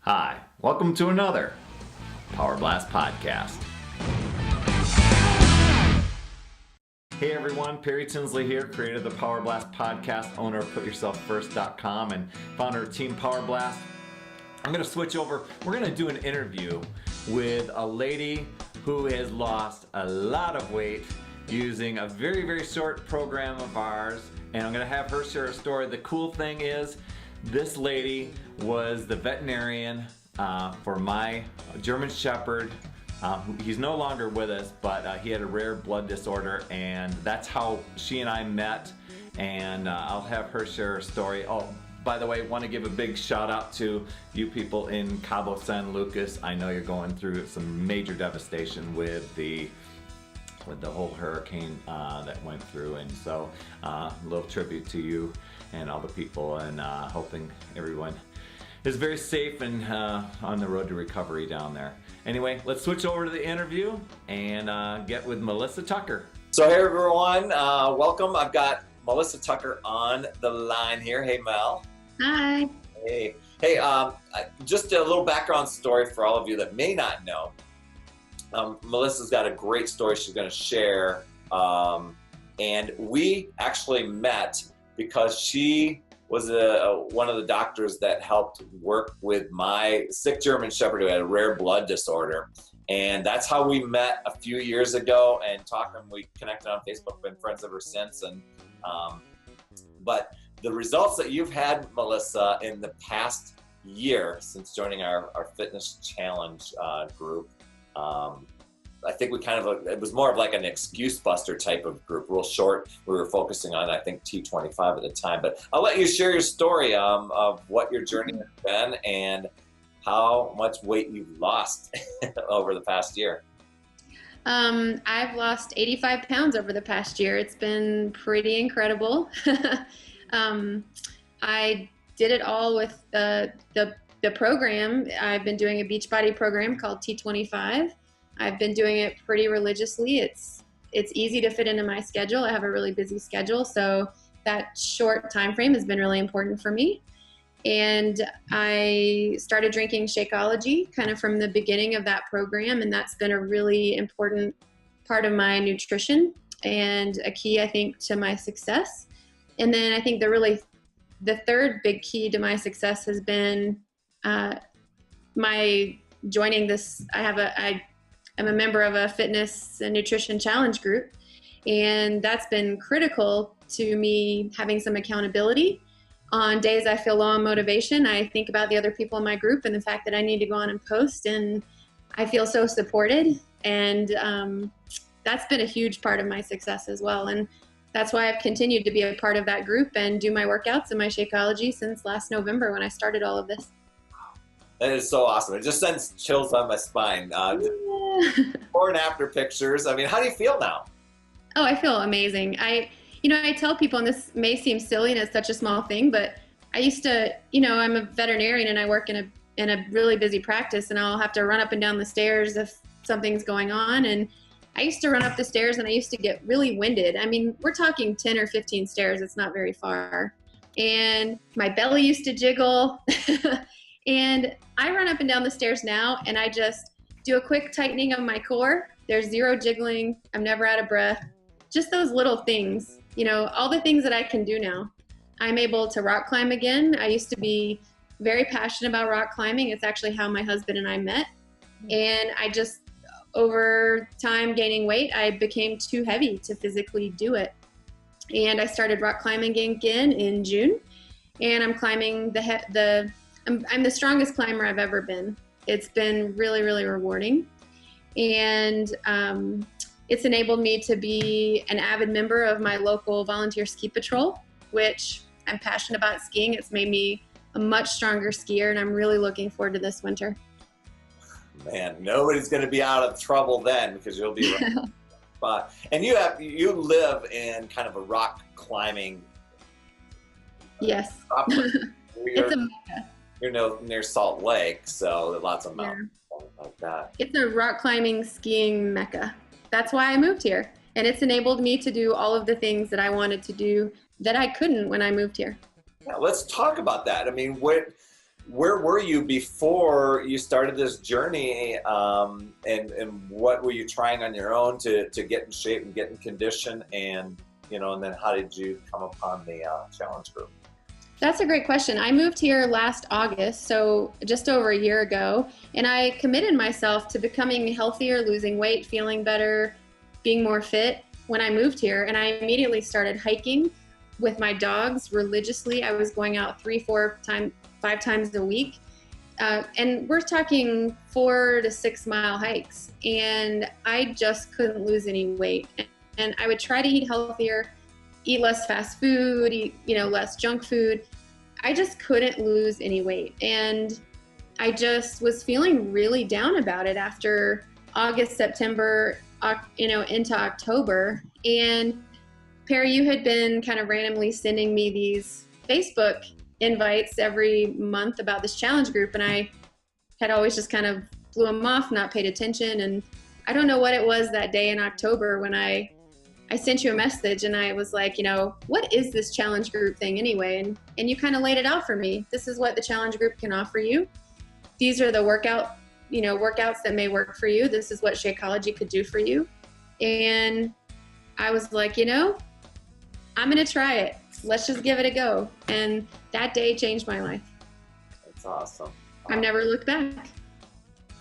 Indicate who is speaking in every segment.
Speaker 1: Hi, welcome to another Power Blast podcast. Hey everyone, Perry Tinsley here, creator of the Power Blast podcast, owner of PutYourselfFirst.com, and founder of Team Power Blast. I'm going to switch over. We're going to do an interview with a lady who has lost a lot of weight using a very, very short program of ours, and I'm going to have her share a story. The cool thing is, this lady was the veterinarian for my German Shepherd. He's no longer with us, but he had a rare blood disorder, and that's how she and I met, and I'll have her share her story. Oh, by the way, want to give a big shout out to you people in Cabo San Lucas. I know you're going through some major devastation with the whole hurricane that went through, and so a little tribute to you and all the people, and hoping everyone is very safe and on the road to recovery down there. Anyway, let's switch over to the interview and get with Melissa Tucker. So hey everyone, welcome. I've got Melissa Tucker on the line here. Hey Mel.
Speaker 2: Hi.
Speaker 1: Hey, just a little background story for all of you that may not know. Melissa's got a great story she's going to share, and we actually met because she was one of the doctors that helped work with my sick German Shepherd who had a rare blood disorder, and that's how we met a few years ago and talked, and we connected on Facebook, been friends ever since. And but the results that you've had, Melissa, in the past year since joining our fitness challenge group, I think it was more of like an excuse buster type of group, real short. We were focusing on, I think, T25 at the time, but I'll let you share your story of what your journey has been and how much weight you've lost over the past year.
Speaker 2: I've lost 85 pounds over the past year. It's been pretty incredible. I did it all with the program. I've been doing a Beachbody program called T25. I've been doing it pretty religiously. It's easy to fit into my schedule. I have a really busy schedule, so that short time frame has been really important for me. And I started drinking Shakeology kind of from the beginning of that program, and that's been a really important part of my nutrition and a key, I think, to my success. And then I think the third big key to my success has been my joining this. I'm a member of a fitness and nutrition challenge group, and that's been critical to me having some accountability. On days I feel low on motivation, I think about the other people in my group and the fact that I need to go on and post, and I feel so supported. And that's been a huge part of my success as well. And that's why I've continued to be a part of that group and do my workouts and my Shakeology since last November when I started all of this.
Speaker 1: That is so awesome. It just sends chills on my spine. Before and after pictures. I mean, how do you feel now?
Speaker 2: Oh, I feel amazing. I tell people, and this may seem silly and it's such a small thing, but I used to, I'm a veterinarian and I work in a really busy practice, and I'll have to run up and down the stairs if something's going on. And I used to run up the stairs and I used to get really winded. I mean, we're talking 10 or 15 stairs. It's not very far. And my belly used to jiggle. And I run up and down the stairs now and I just do a quick tightening of my core. There's zero jiggling. I'm never out of breath. Just those little things, all the things that I can do now. I'm able to rock climb again. I used to be very passionate about rock climbing. It's actually how my husband and I met. And I just, over time gaining weight, I became too heavy to physically do it. And I started rock climbing again in June. And I'm climbing I'm the strongest climber I've ever been. It's been really, really rewarding. And it's enabled me to be an avid member of my local volunteer ski patrol, which I'm passionate about skiing. It's made me a much stronger skier, and I'm really looking forward to this winter.
Speaker 1: Man, nobody's going to be out of trouble then because you'll be right. But and you live in kind of a rock climbing.
Speaker 2: Yes. It's a mecca.
Speaker 1: You're near Salt Lake, so lots of mountains like that.
Speaker 2: It's a rock climbing, skiing mecca. That's why I moved here. And it's enabled me to do all of the things that I wanted to do that I couldn't when I moved here.
Speaker 1: Yeah, let's talk about that. I mean,
Speaker 3: where were you before you started this journey? And what were you trying on your own to get in shape and get in condition? And, and then how did you come upon the challenge group?
Speaker 2: That's a great question. I moved here last August, so just over a year ago, and I committed myself to becoming healthier, losing weight, feeling better, being more fit when I moved here. And I immediately started hiking with my dogs religiously. I was going out 5 times a week. And we're talking 4 to 6 mile hikes. And I just couldn't lose any weight. And I would try to eat healthier, eat less fast food, eat, less junk food. I just couldn't lose any weight. And I just was feeling really down about it after August, September, into October. And Perry, you had been kind of randomly sending me these Facebook invites every month about this challenge group. And I had always just kind of blew them off, not paid attention. And I don't know what it was that day in October when I sent you a message and I was like, what is this challenge group thing anyway? And you kind of laid it out for me. This is what the challenge group can offer you. These are the workouts that may work for you. This is what Shakeology could do for you. And I was like, I'm going to try it. Let's just give it a go. And that day changed my life.
Speaker 3: That's awesome.
Speaker 2: I've never looked back.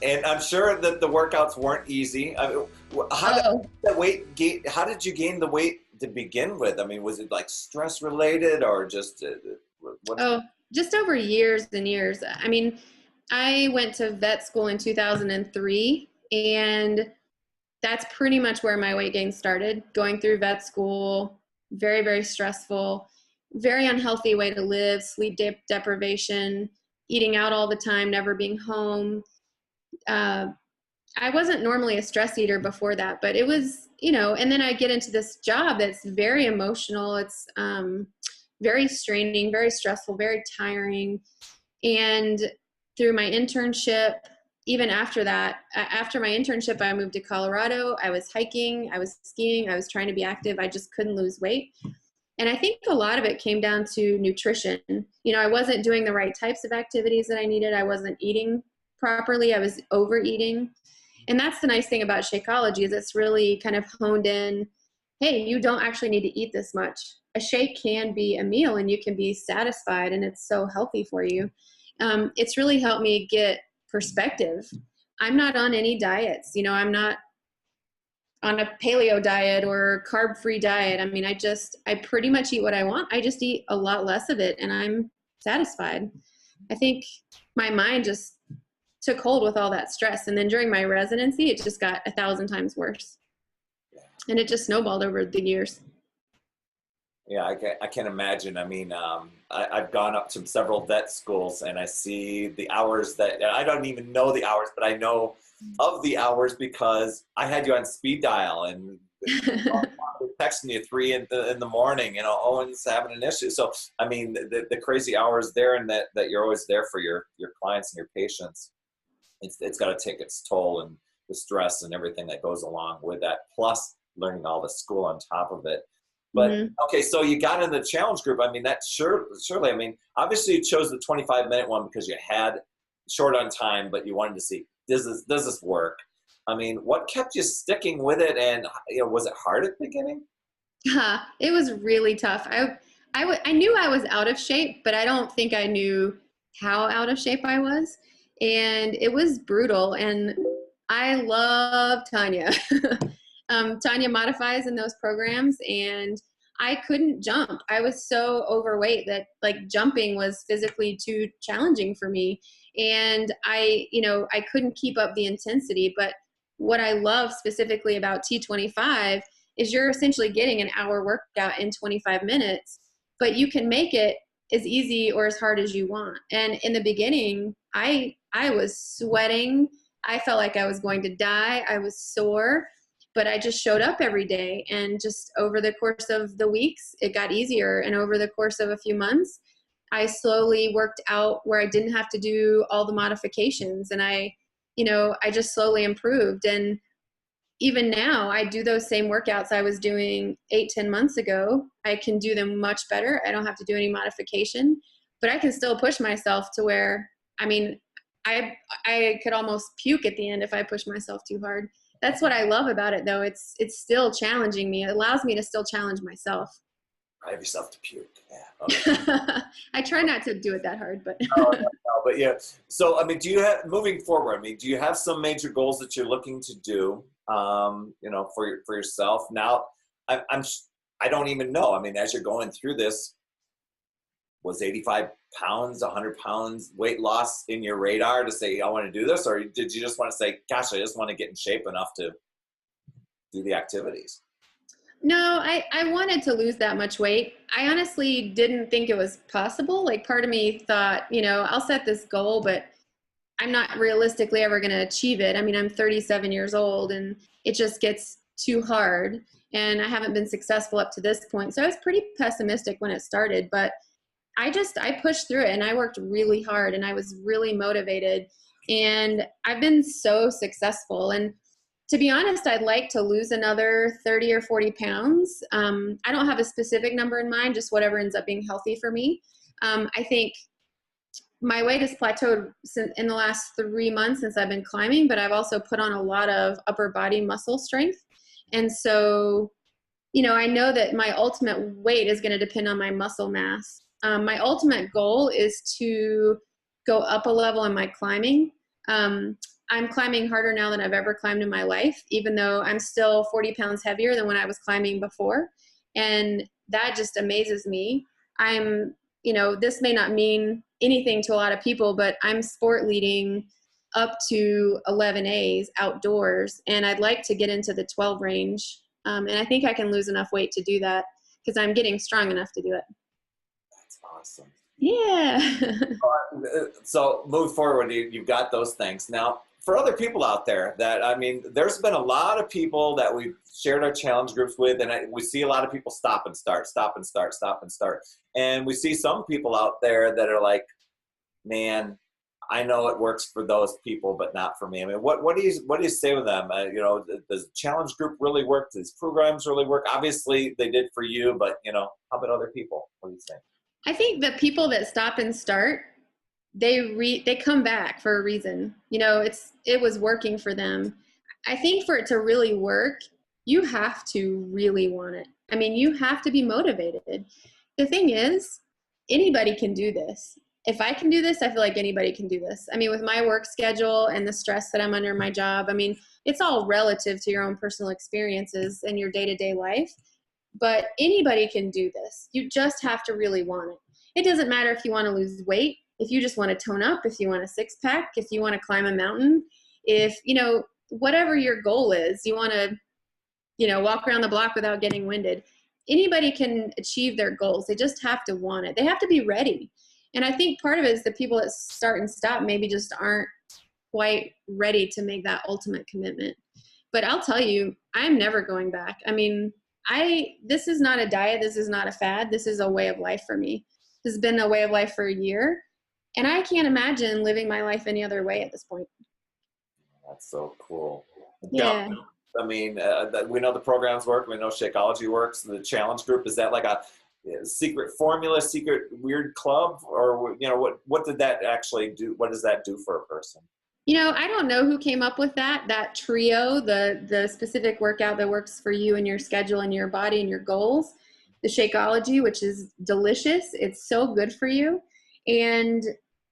Speaker 3: And I'm sure that the workouts weren't easy. I mean, how did you gain the weight to begin with? I mean, was it like stress related or just
Speaker 2: just over years and years. I mean, I went to vet school in 2003, and that's pretty much where my weight gain started. Going through vet school, very, very stressful, very unhealthy way to live, sleep deprivation, eating out all the time, never being home. I wasn't normally a stress eater before that, but it was, and then I get into this job that's very emotional. It's very straining, very stressful, very tiring. And through my internship, even after that, after my internship, I moved to Colorado. I was hiking, I was skiing, I was trying to be active. I just couldn't lose weight. And I think a lot of it came down to nutrition. I wasn't doing the right types of activities that I needed. I wasn't eating properly. I was overeating. And that's the nice thing about Shakeology is it's really kind of honed in, hey, you don't actually need to eat this much. A shake can be a meal and you can be satisfied and it's so healthy for you. It's really helped me get perspective. I'm not on any diets. I'm not on a paleo diet or carb-free diet. I mean, I pretty much eat what I want. I just eat a lot less of it and I'm satisfied. I think my mind just took hold with all that stress. And then during my residency, it just got 1,000 times worse. And it just snowballed over the years.
Speaker 3: Yeah, I can imagine. I mean, I've gone up to several vet schools and I see the hours that I don't even know the hours, but I know of the hours because I had you on speed dial and texting you 3 in the morning, Owen's having an issue. So, I mean, the crazy hours there and that you're always there for your clients and your patients. It's got to take its toll and the stress and everything that goes along with that, plus learning all the school on top of it. But okay, so you got in the challenge group. I mean, that surely. I mean, obviously you chose the 25-minute one because you had short on time, but you wanted to see does this work? I mean, what kept you sticking with it? And was it hard at the beginning?
Speaker 2: It was really tough. I knew I was out of shape, but I don't think I knew how out of shape I was. And it was brutal. And I love Tanya. Tanya modifies in those programs and I couldn't jump. I was so overweight that jumping was physically too challenging for me. And I couldn't keep up the intensity. But what I love specifically about T25 is you're essentially getting an hour workout in 25 minutes, but you can make it as easy or as hard as you want. And in the beginning, I was sweating. I felt like I was going to die. I was sore. But I just showed up every day, and just over the course of the weeks, it got easier. And over the course of a few months, I slowly worked out where I didn't have to do all the modifications. And I just slowly improved. And even now I do those same workouts I was doing 8-10 months ago. I can do them much better. I don't have to do any modification, but I can still push myself to where I mean, I could almost puke at the end if I push myself too hard. That's what I love about it, though. It's still challenging me. It allows me to still challenge myself.
Speaker 3: Drive yourself to puke. Yeah. Okay.
Speaker 2: I try not to do it that hard, but.
Speaker 3: No, but yeah. So, I mean, do you have, moving forward, I mean, do you have some major goals that you're looking to do, you know, for yourself? Now, I don't even know. I mean, as you're going through this, was 85 pounds, 100 pounds weight loss in your radar to say, I want to do this? Or did you just want to say, gosh, I just want to get in shape enough to do the activities?
Speaker 2: No, I wanted to lose that much weight. I honestly didn't think it was possible. Like, part of me thought, you know, I'll set this goal, but I'm not realistically ever going to achieve it. I mean, I'm 37 years old and it just gets too hard, and I haven't been successful up to this point. So I was pretty pessimistic when it started, but I pushed through it, and I worked really hard, and I was really motivated, and I've been so successful. And to be honest, I'd like to lose another 30 or 40 pounds. I don't have a specific number in mind, just whatever ends up being healthy for me. I think my weight has plateaued in the last 3 months since I've been climbing, but I've also put on a lot of upper body muscle strength. And so, you know, I know that my ultimate weight is going to depend on my muscle mass. My ultimate goal is to go up a level in my climbing. I'm climbing harder now than I've ever climbed in my life, even though I'm still 40 pounds heavier than when I was climbing before. And that just amazes me. You know, this may not mean anything to a lot of people, but I'm sport leading up to 11 A's outdoors, and I'd like to get into the 12 range. And I think I can lose enough weight to do that because I'm getting strong enough to do it.
Speaker 3: That's awesome.
Speaker 2: Yeah.
Speaker 3: So move forward, you've got those things. Now, for other people out there that, I mean, there's been a lot of people that we've shared our challenge groups with, and we see a lot of people stop and start. And we see some people out there that are like, man, I know it works for those people, but not for me. I mean, what do you say with them? You know, does the challenge group really work? Does programs really work? Obviously they did for you, but you know, how about other people? What do you think?
Speaker 2: I think the people that stop and start, they come back for a reason. You know, it was working for them. I think for it to really work, you have to really want it. I mean, you have to be motivated. The thing is, anybody can do this. If I can do this, I feel like anybody can do this. I mean, with my work schedule and the stress that I'm under in my job, I mean, it's all relative to your own personal experiences and your day-to-day life. But anybody can do this. You just have to really want it. It doesn't matter if you want to lose weight, if you just want to tone up, if you want a six pack, if you want to climb a mountain, if, you know, whatever your goal is, you want to, you know, walk around the block without getting winded. Anybody can achieve their goals. They just have to want it. They have to be ready. And I think part of it is the people that start and stop maybe just aren't quite ready to make that ultimate commitment. But I'll tell you, I'm never going back. I mean, this is not a diet. This is not a fad. This is a way of life for me. This has been a way of life for a year. And I can't imagine living my life any other way at this point.
Speaker 3: That's so cool.
Speaker 2: Yeah.
Speaker 3: I mean, we know the programs work. We know Shakeology works. The challenge group, is that like a secret formula, secret weird club? Or, you know, what did that actually do? What does that do for a person?
Speaker 2: You know, I don't know who came up with that trio, the specific workout that works for you and your schedule and your body and your goals. The Shakeology, which is delicious. It's so good for you. And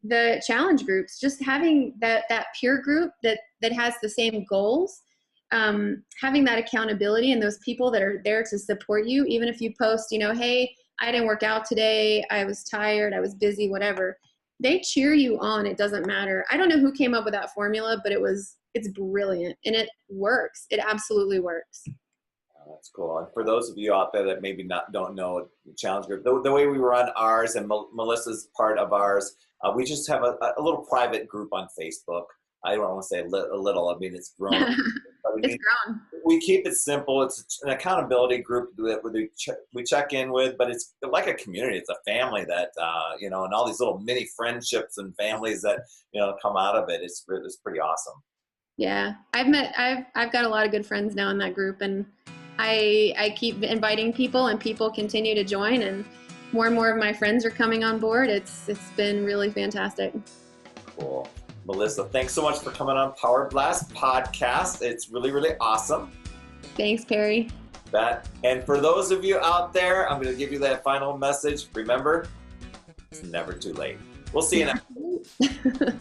Speaker 2: the challenge groups, just having that peer group that has the same goals, having that accountability and those people that are there to support you, even if you post, you know, hey, I didn't work out today, I was tired, I was busy, whatever. They cheer you on. It doesn't matter. I don't know who came up with that formula, but it's brilliant and it works. It absolutely works.
Speaker 3: That's cool. And for those of you out there that maybe don't know the challenge group, the way we run ours, and Melissa's part of ours, we just have a little private group on Facebook. I don't want to say a little. I mean, it's grown. But
Speaker 2: It's grown.
Speaker 3: We keep it simple. It's an accountability group that we check in with, but it's like a community. It's a family that, you know, and all these little mini friendships and families that, you know, come out of it. It's pretty awesome.
Speaker 2: Yeah. I've got a lot of good friends now in that group, and I keep inviting people, and people continue to join, and more of my friends are coming on board. It's been really fantastic.
Speaker 3: cool. Melissa, thanks so much for coming on Power Blast Podcast. It's really, really awesome.
Speaker 2: Thanks, Perry.
Speaker 3: And for those of you out there, I'm going to give you that final message. Remember, it's never too late. We'll see you next time.